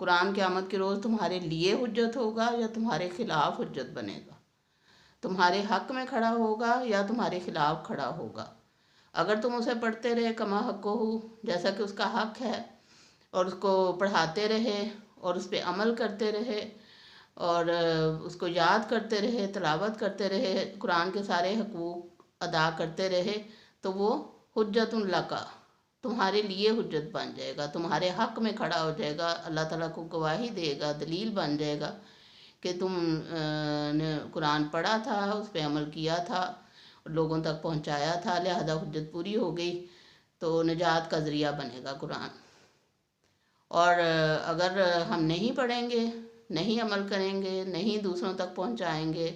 قرآن قیامت کے روز تمہارے لیے حجت ہوگا یا تمہارے خلاف حجت بنے گا، تمہارے حق میں کھڑا ہوگا یا تمہارے خلاف کھڑا ہوگا۔ اگر تم اسے پڑھتے رہے کما حق ہو، جیسا کہ اس کا حق ہے، اور اس کو پڑھاتے رہے اور اس پہ عمل کرتے رہے اور اس کو یاد کرتے رہے، تلاوت کرتے رہے، قرآن کے سارے حقوق ادا کرتے رہے، تو وہ حجت لکا، تمہارے لیے حجت بن جائے گا، تمہارے حق میں کھڑا ہو جائے گا، اللہ تعالیٰ کو گواہی دے گا، دلیل بن جائے گا کہ تم نے قرآن پڑھا تھا، اس پہ عمل کیا تھا، لوگوں تک پہنچایا تھا، لہذا حجت پوری ہو گئی، تو نجات کا ذریعہ بنے گا قرآن۔ اور اگر ہم نہیں پڑھیں گے، نہیں عمل کریں گے، نہیں دوسروں تک پہنچائیں گے،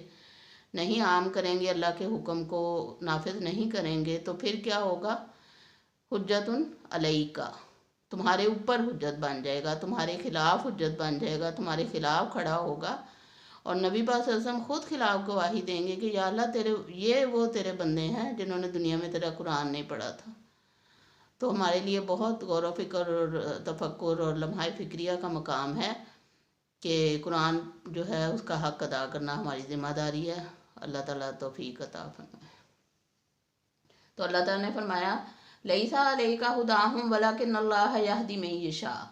نہیں عام کریں گے، اللہ کے حکم کو نافذ نہیں کریں گے، تو پھر کیا ہوگا؟ حجت علیکا، تمہارے اوپر حجت بن جائے گا، تمہارے خلاف حجت بن جائے گا، تمہارے خلاف کھڑا ہوگا، اور نبی پاک صلی اللہ علیہ وسلم خود خلاف گواہی دیں گے کہ یا اللہ وہ تیرے بندے ہیں جنہوں نے دنیا میں تیرا قرآن نہیں پڑھا تھا۔ تو ہمارے لیے بہت غور و فکر اور تفکر اور لمحہ فکریہ کا مقام ہے کہ قرآن جو ہے اس کا حق ادا کرنا ہماری ذمہ داری ہے۔ اللہ تعالیٰ توفیق عطا فرمائے۔ تو اللہ تعالیٰ نے فرمایا لیسا علیک ھداھم ولکن اللہ یہدی من یشاء،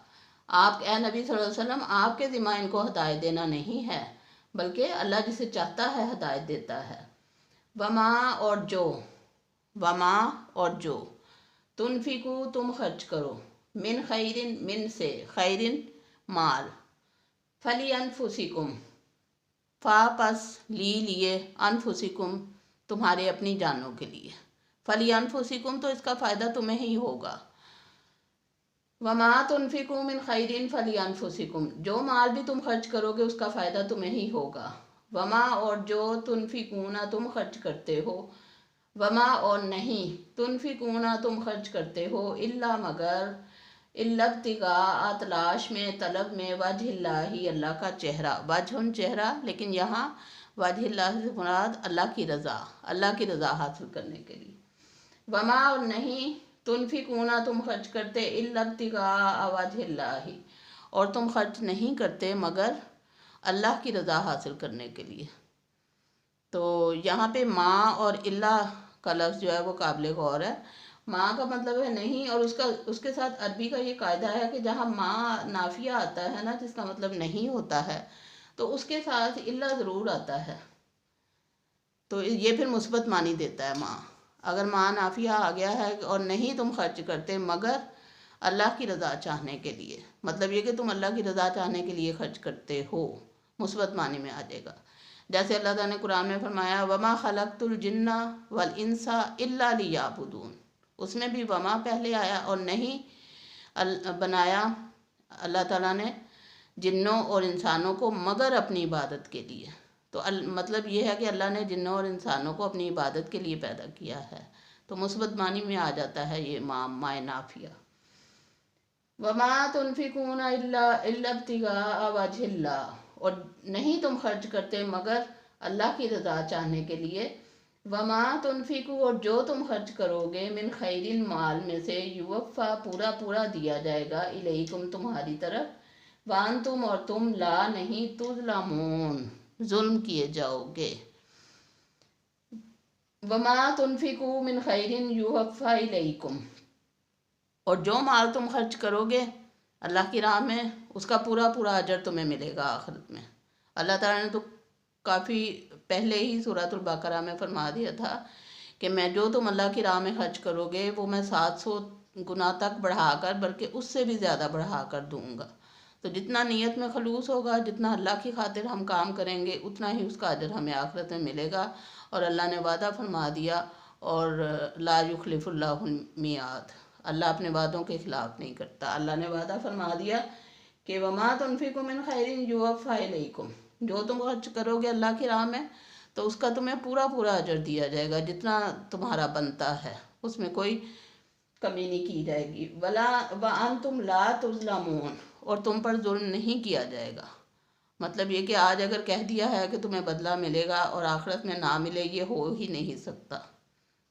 آپ اے نبی صلی اللہ علیہ وسلم، آپ کے ذمہ ان کو ہدایت دینا نہیں ہے، بلکہ اللہ جسے چاہتا ہے ہدایت دیتا ہے۔ وما اور جو تنفقو تم خرچ کرو، من خیرن من سے خیرن مال، فلی انفسکم فا پس لیے انفسکم تمہارے اپنی جانوں کے لیے، فلی انفسکم تو اس کا فائدہ تمہیں ہی ہوگا، وما تنفقو من خیرن فلی انفسکم جو مال بھی تم خرچ کرو گے اس کا فائدہ تمہیں ہی ہوگا، وما اور جو تنفقون تم خرچ کرتے ہو، وما اور نہیں تنفقون تم خرچ کرتے ہو، الا مگر ابتغاء تلاش میں، طلب میں، وجہ اللہ اللہ کا چہرہ، وجہ چہرہ، لیکن یہاں وجہ اللہ سے مراد اللہ کی رضا، اللہ کی رضا حاصل کرنے کے لیے۔ وما اور نہیں تنفقون تم خرچ کرتے الا ابتغاء وجہ اللہ، اور تم خرچ نہیں کرتے مگر اللہ کی رضا حاصل کرنے کے لیے۔ تو یہاں پہ ماں اور اللہ کا لفظ جو ہے وہ قابل غور ہے۔ ماں کا مطلب ہے نہیں، اور اس کے ساتھ عربی کا یہ قاعدہ ہے کہ جہاں ماں نافیہ آتا ہے نا، جس کا مطلب نہیں ہوتا ہے، تو اس کے ساتھ اللہ ضرور آتا ہے، تو یہ پھر مثبت معنی دیتا ہے ماں۔ اگر ماں نافیہ آ گیا ہے اور نہیں تم خرچ کرتے مگر اللہ کی رضا چاہنے کے لیے، مطلب یہ کہ تم اللہ کی رضا چاہنے کے لیے خرچ کرتے ہو، مثبت معنی میں آ جائے گا۔ جیسے اللہ تعالیٰ نے قرآن میں فرمایا وما خلقت الجن والانس الا لیعبدون، اس میں بھی وما پہلے آیا، اور نہیں بنایا اللہ تعالیٰ نے جنوں اور انسانوں کو مگر اپنی عبادت کے لیے۔ تو مطلب یہ ہے کہ اللہ نے جنوں اور انسانوں کو اپنی عبادت کے لیے پیدا کیا ہے، تو مثبت معنی میں آ جاتا ہے یہ ماء نافیہ۔ وما تنفقون الا ابتغاء وجہ اللہ، اور نہیں تم خرچ کرتے مگر اللہ کی رضا چاہنے کے لیے۔ وما تنفقو اور جو تم خرچ کرو گے من خیرن مال میں سے، یوفا پورا پورا دیا جائے گا، الیکم تمہاری طرف، وانتم اور تم لا نہیں تظلمون ظلم کیے جاؤ گے۔ وما تنفقو من خیرن یوفا الیکم، اور جو مال تم خرچ کرو گے اللہ کی راہ میں اس کا پورا پورا اجر تمہیں ملے گا آخرت میں۔ اللہ تعالیٰ نے تو کافی پہلے ہی سورۃ البقرہ میں فرما دیا تھا کہ میں جو تم اللہ کی راہ میں خرچ کرو گے وہ میں 700 گنا تک بڑھا کر، بلکہ اس سے بھی زیادہ بڑھا کر دوں گا۔ تو جتنا نیت میں خلوص ہوگا، جتنا اللہ کی خاطر ہم کام کریں گے، اتنا ہی اس کا اجر ہمیں آخرت میں ملے گا۔ اور اللہ نے وعدہ فرما دیا، اور لا یخلف اللہ المیعاد، اللہ اپنے وعدوں کے خلاف نہیں کرتا۔ اللہ نے وعدہ فرما دیا کہ وما تنفقوا من خیر یوفا الیکم، جو تم خرچ کرو گے اللہ کی راہ میں تو اس کا تمہیں پورا پورا اجر دیا جائے گا، جتنا تمہارا بنتا ہے، اس میں کوئی کمی نہیں کی جائے گی۔ وانتم لا تظلمون، اور تم پر ظلم نہیں کیا جائے گا۔ مطلب یہ کہ آج اگر کہہ دیا ہے کہ تمہیں بدلہ ملے گا اور آخرت میں نہ ملے، یہ ہو ہی نہیں سکتا،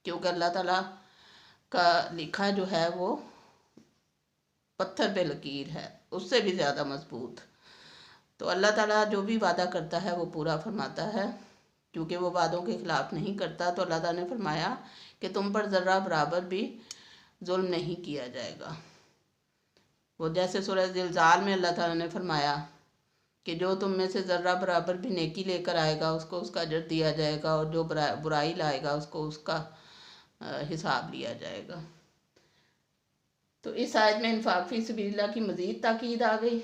کیونکہ اللہ تعالیٰ کا لکھا جو ہے وہ پتھر پہ لکیر ہے۔ اس سے بھی زیادہ مضبوط۔ تو اللہ تعالیٰ جو بھی وعدہ کرتا ہے وہ پورا فرماتا ہے، کیونکہ وہ وعدوں کے خلاف نہیں کرتا۔ تو اللہ تعالیٰ نے فرمایا کہ تم پر ذرہ برابر بھی ظلم نہیں کیا جائے گا۔ وہ جیسے سورہ زلزال میں اللہ تعالیٰ نے فرمایا کہ جو تم میں سے ذرہ برابر بھی نیکی لے کر آئے گا اس کو اس کا اجر دیا جائے گا، اور جو برائی لائے گا اس کو اس کا حساب لیا جائے گا۔ تو اس آیت میں انفاق فی سبیل اللہ کی مزید تاکید آ گئی۔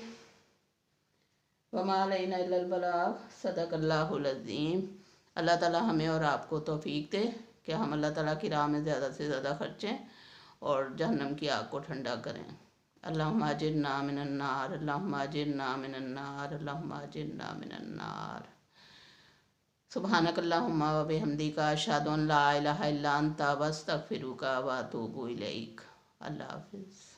وَمَا عَلَيْنَا إِلَّا الْبَلَاغُ صدق اللہ العظیم۔ اللہ تعالیٰ ہمیں اور آپ کو توفیق دے کہ ہم اللہ تعالیٰ کی راہ میں زیادہ سے زیادہ خرچیں اور جہنم کی آگ کو ٹھنڈا کریں۔ اللہم اجرنا من النار، اللہم اجرنا من النار، اللہم اجرنا من النار۔ سبحانک اللہم و بحمدک، اشہد ان لا الہ الا انت، واستغفرک واتوب الیک۔ اللہ حافظ۔